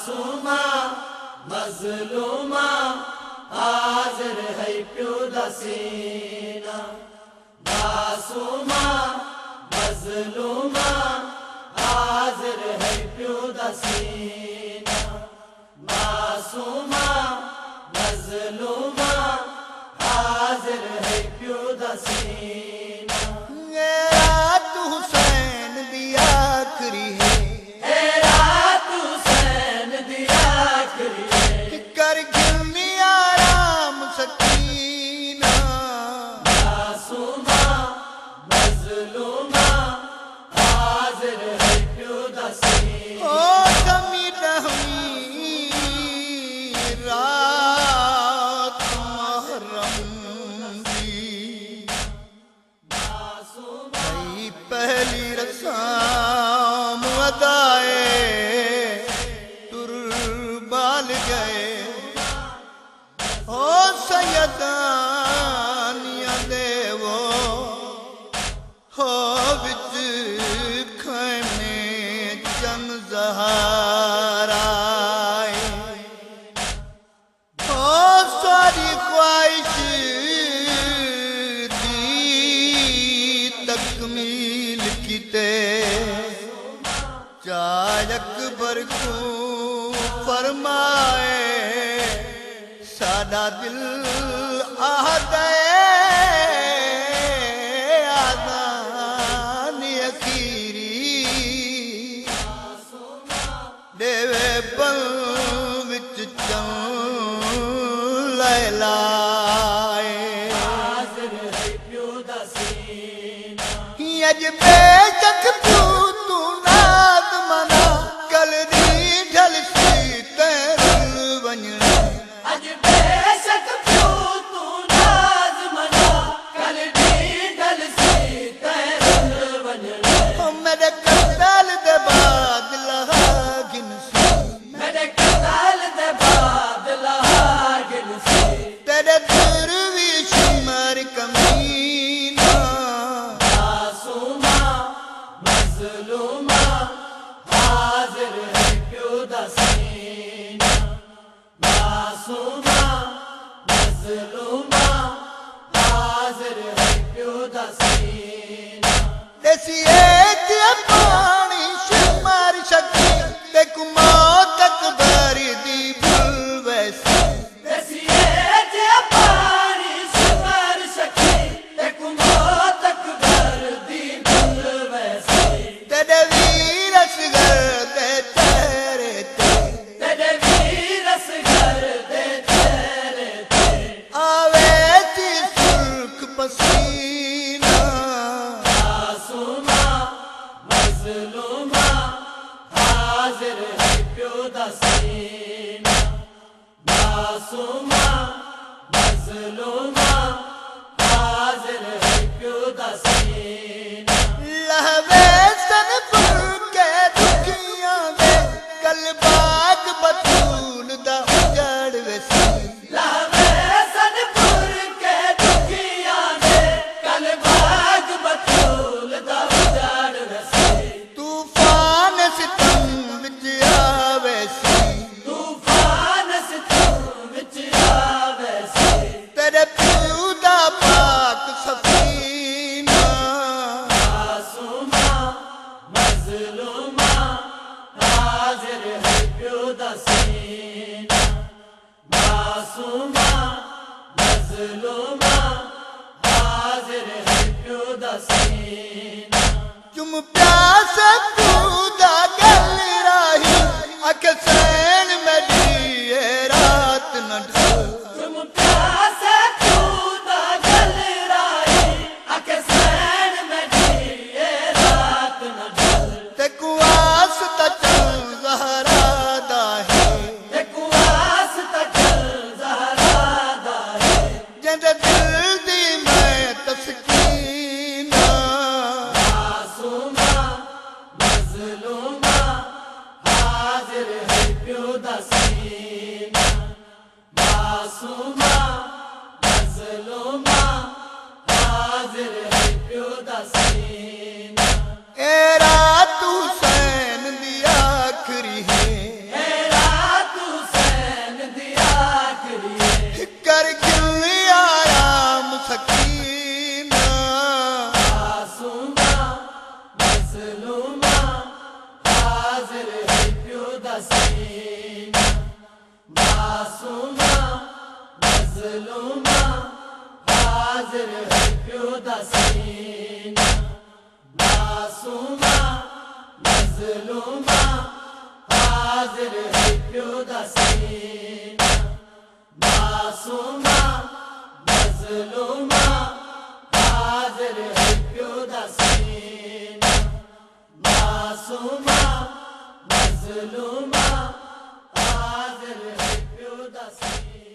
معصوما مظلوما حاضر ہے پیو دا سینہ معصوما مظلوما حاضر ہے پیو دا سینہ معصوما مظلوما حاضر ہے پیو دا سینہ رات حسین دی آخری ہے رات حسین دی آخری ہے کر گلنی آرام سکینہ معصوما مظلوما حاضر ہے پیو دا سینہ او کمی رحمی رات محرم دی بھئی پہلی رسام ادائے تربال گئے او سیدانیاں دیو ہو بچ خیمے چن زہار آئے او ساری خواہش دی تکمیل کیتے چاہ اکبر کو فرمائے سادہ دل آہدے آذان اخیری دیوے بل وچ چن لیلائے حاضر ہے پیو دا سینہ اج بے شک تو ناز منا کل دی ڈھل سی تیرل ونجنا اج بے شک پیو تو ناز منا کل دی ڈل سی تیرل ونجنا میرے قتل دے بعد لہا گن سی میرے قتل دے بعد لاگن سی تیرے درویش مر کمینہ معصوما مظلوما حاضر ہے پیو دا سینہ معصوما مظلوما حاضر ہے پیو دا سینہ دیسی ایک پانی شمار شکی دیکھ موت اکبر دی بھول ویسی ایسی ہے جے پانی سمر سکی ایک موت اکبر دی بھل ویسی تیرے ویر اصغر دے تیرے تے تیرے ویر اصغر دے تیرے تے آوے تی سرخ پسینہ معصوما مظلوما حاضر ہے پیو دا سینہ معصوما مظلوما حاضر ہے پیو دا سینہ لہوے سن پر کے دکھیاں دے کل باغ بطول دا اجڑ ویسی لاوے سن پور کے دکھیاں نے کل باغ بطول دا اجاڑ ویسی طوفان ستم وچ آوے سی طوفان ستم وچ آوے سی تیرے پیو دا پاک سفینہ معصوما مظلوما حاضر ہے پیو دا سینہ معصوما مظلوما حاضر ہے پیو دا سینہ چم پیاس پودا گل راہی اکھ سین میری اے رات نہ ڈھل تم پیاس خدا جل رائی اک سین میں جیے رات نہ ڈل تے کو واسطہ چل زہرا دا ہے ایک واسطہ چل زہرا دا ہے جند دل دی میں تسکینہ معصوما مظلوما حاضر ہے پیو دا سینہ معصوما مظلوما حاضر ہے پیو دا سینہ اے رات حسین دی آخری ہے اے رات مظلومہ حاضر ہے پیو دا سینہ معصومہ مظلومہ حاضر ہے پیو دا سینہ معصومہ مظلومہ حاضر ہے پیو دا سینہ معصومہ مظلومہ حاضر ہے پیو دا سینہ معصومہ مظلومہ